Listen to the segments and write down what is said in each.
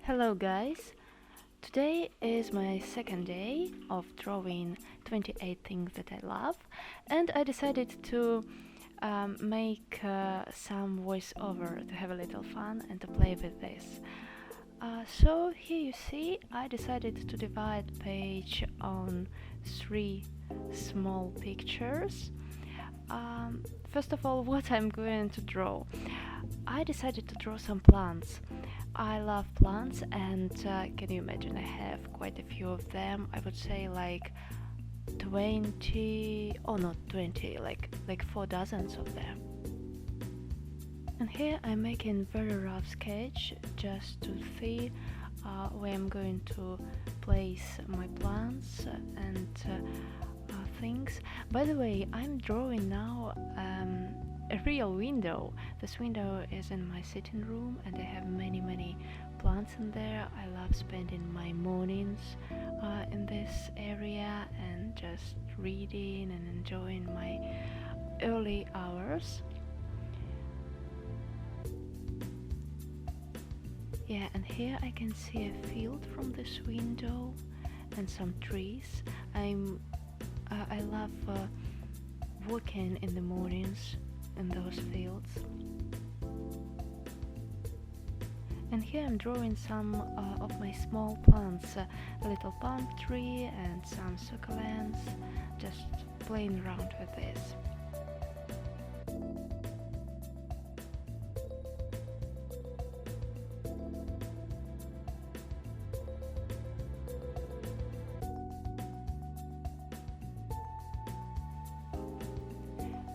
Hello guys! Today is my second day of drawing 28 things that I love, and I decided to make some voiceover to have a little fun and to play with this. So here you see I decided to divide page on three small pictures. First of all, what I'm going to draw. I decided to draw some plants. I love plants, and can you imagine? I have quite a few of them. I would say like 20, or not 20, like 4 dozens of them. And here I'm making very rough sketch just to see where I'm going to place my plants and things. By the way, I'm drawing now a real window. This window is in my sitting room, and I have many plants in there. I love spending my mornings in this area and just reading and enjoying my early hours. Yeah, and here I can see a field from this window and some trees. I love walking in the mornings in those fields. And here I'm drawing some of my small plants, a little palm tree and some succulents, just playing around with this.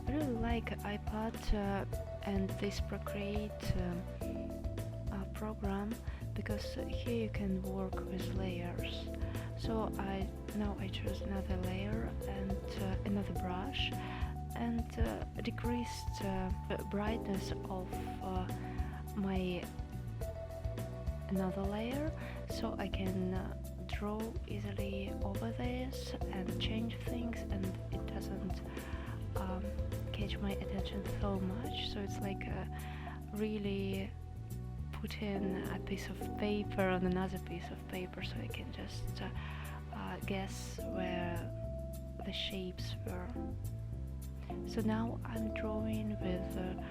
I really like iPad and this Procreate program, because here you can work with layers. So now I choose another layer and another brush, and decreased brightness of my another layer, so I can draw easily over this and change things, and it doesn't catch my attention so much. So it's like really putting a piece of paper on another piece of paper, so I can just guess where the shapes were. So now I'm drawing with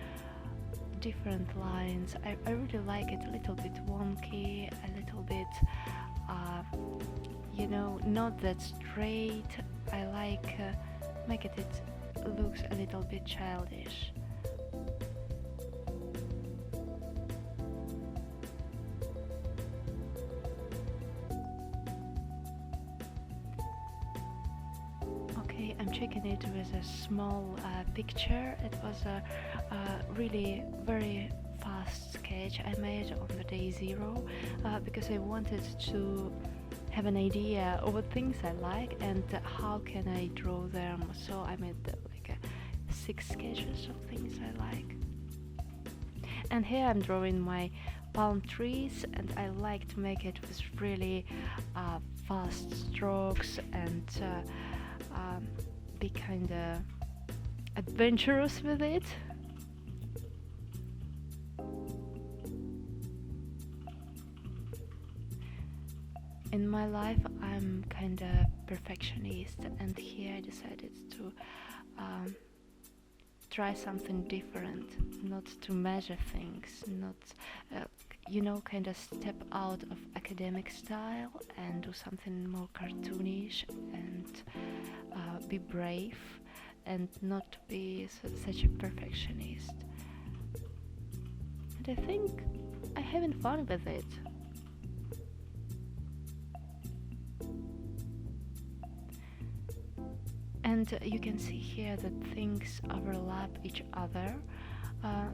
different lines. I really like it a little bit wonky, a little bit not that straight. I like make it looks a little bit childish. Okay, I'm checking it with a small picture. It was a really very fast sketch I made on the day zero, because I wanted to have an idea of what things I like and how can I draw them. So I made like 6 sketches of things I like. And here I'm drawing my palm trees, and I like to make it with really fast strokes and be kinda adventurous with it. In my life, I'm kinda perfectionist, and here I decided to try something different, not to measure things, not kinda step out of academic style and do something more cartoonish and be brave and not be such a perfectionist. And I think I'm having fun with it. And you can see here that things overlap each other.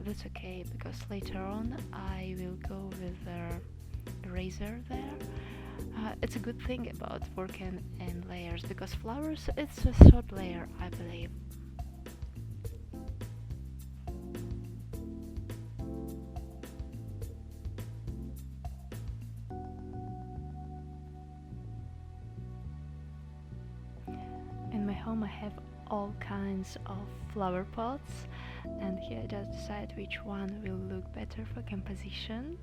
That's okay, because later on I will go with the eraser there. It's a good thing about working in layers, because flowers, it's a third layer, I believe. In my home I have all kinds of flower pots, and here I just decide which one will look better for composition.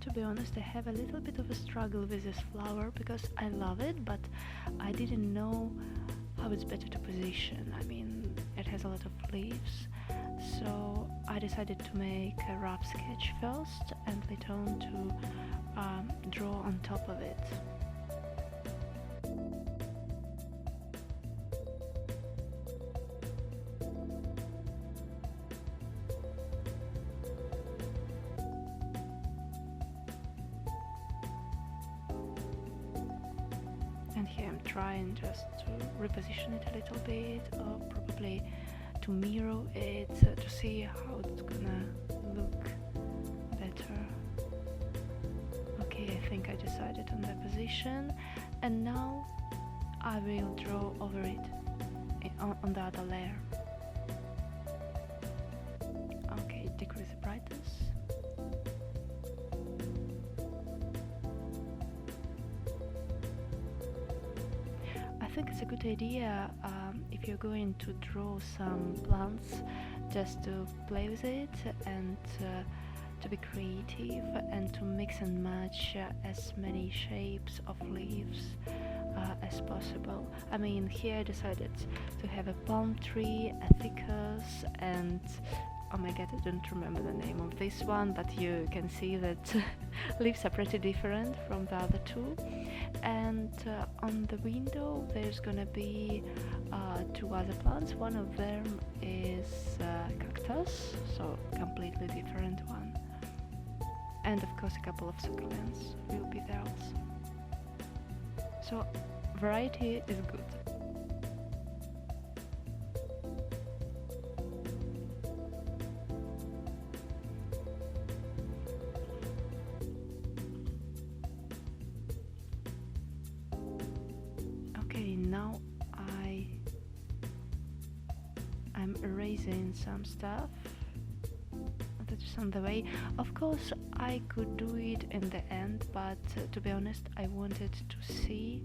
to be honest, I have a little bit of a struggle with this flower because I love it, but I didn't know how it's better to position. I mean, it has a lot of leaves, so I decided to make a rough sketch first and later on to draw on top of it. And here I'm trying just to reposition it a little bit, or probably to mirror it to see how it's gonna look better. Okay, I think I decided on the position, and now I will draw over it on the other layer. Okay, decrease the brightness. I think it's a good idea if you're going to draw some plants just to play with it and to be creative and to mix and match as many shapes of leaves as possible. I mean, here I decided to have a palm tree, a ficus, and oh my god, I don't remember the name of this one, but you can see that leaves are pretty different from the other two. And on the window there's gonna be two other plants. One of them is cactus, so completely different one. And of course a couple of succulents will be there also. So variety is good. Okay, now I'm erasing some stuff that is on the way. Of course I could do it in the end, but to be honest I wanted to see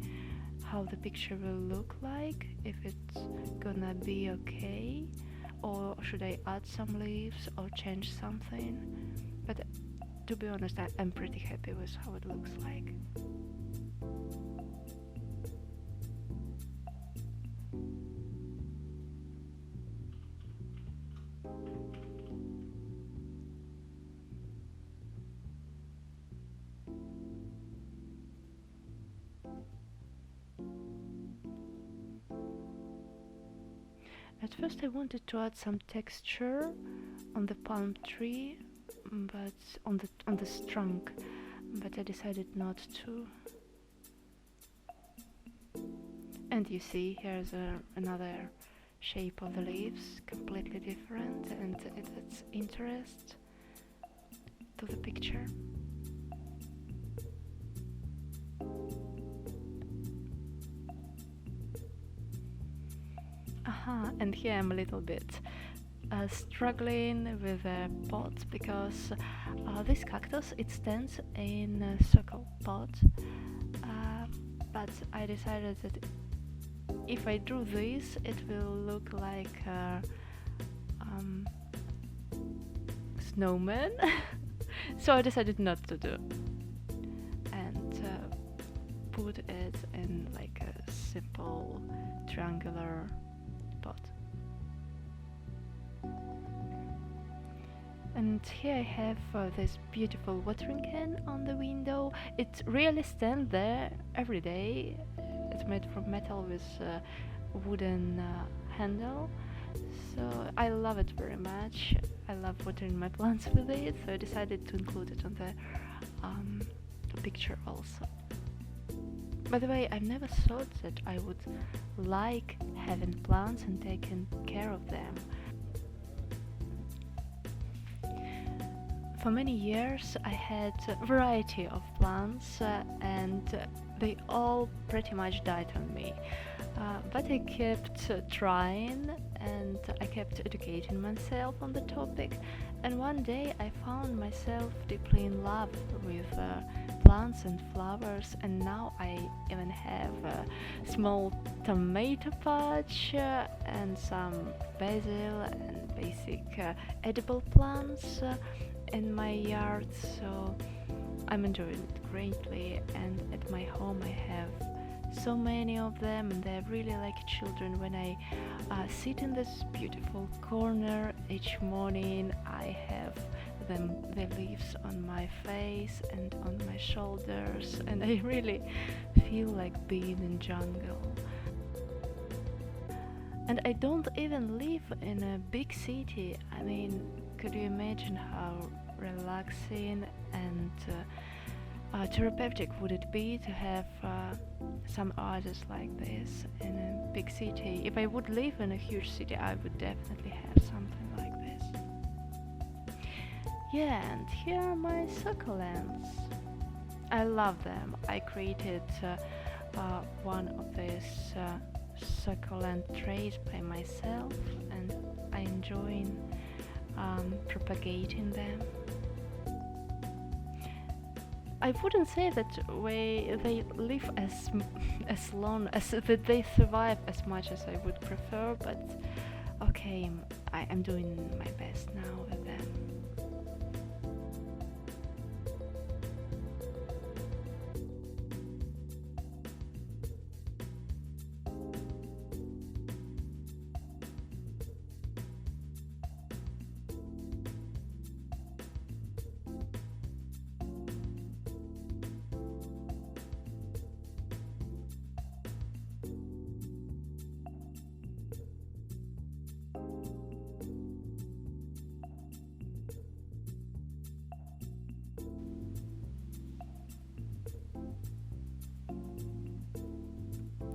how the picture will look like, if it's gonna be okay, or should I add some leaves or change something. But to be honest, I'm pretty happy with how it looks like. At first I wanted to add some texture on the palm tree, but on the trunk, but I decided not to. And you see, here's another shape of the leaves, completely different, and it adds interest to the picture. And here I'm a little bit struggling with a pot, because this cactus, it stands in a circle pot, but I decided that if I drew this it will look like a snowman. So I decided not to do, and put it in like a simple triangular pot. And here I have this beautiful watering can on the window. It really stands there every day. It's made from metal with a wooden handle, so I love it very much. I love watering my plants with it, so I decided to include it on the picture also. By the way, I've never thought that I would like having plants and taking care of them. For many years I had a variety of plants and they all pretty much died on me. But I kept trying and I kept educating myself on the topic, and one day I found myself deeply in love with plants and flowers, and now I even have a small tomato patch and some basil and basic edible plants in my yard. So I'm enjoying it greatly, and at my home I have so many of them, and they're really like children. When I sit in this beautiful corner each morning, I have the leaves on my face and on my shoulders, and I really feel like being in jungle. And I don't even live in a big city. I mean, could you imagine how relaxing and therapeutic would it be to have some artists like this in a big city? If I would live in a huge city, I would definitely have something like this. Yeah, and here are my succulents. I love them. I created one of these succulent trays by myself, and I enjoy propagating them. I wouldn't say that they live as long as that they survive as much as I would prefer, but okay, I am doing my best now with them.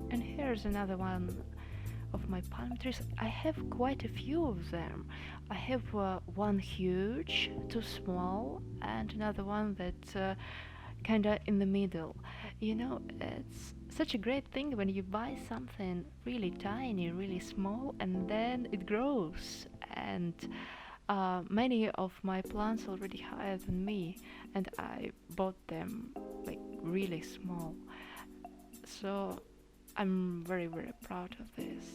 And here's another one of my palm trees. I have quite a few of them. I have one huge, two small, and another one that kinda in the middle. It's such a great thing when you buy something really tiny, really small, and then it grows. And many of my plants already higher than me, and I bought them like really small. So I'm very, very proud of this.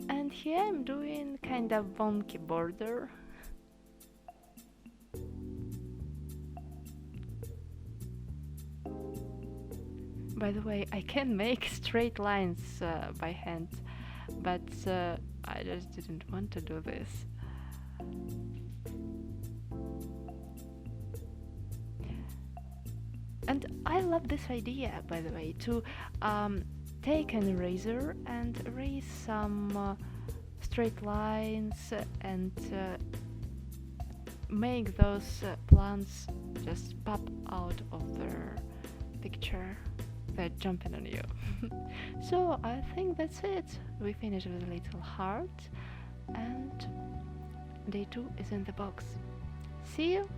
And here I'm doing kind of wonky border. By the way, I can make straight lines by hand, but I just didn't want to do this. And I love this idea, by the way, to take an eraser and erase some straight lines and make those plants just pop out of their picture. They're jumping on you. So I think that's it. We finished with a little heart, and day 2 is in the box. See you!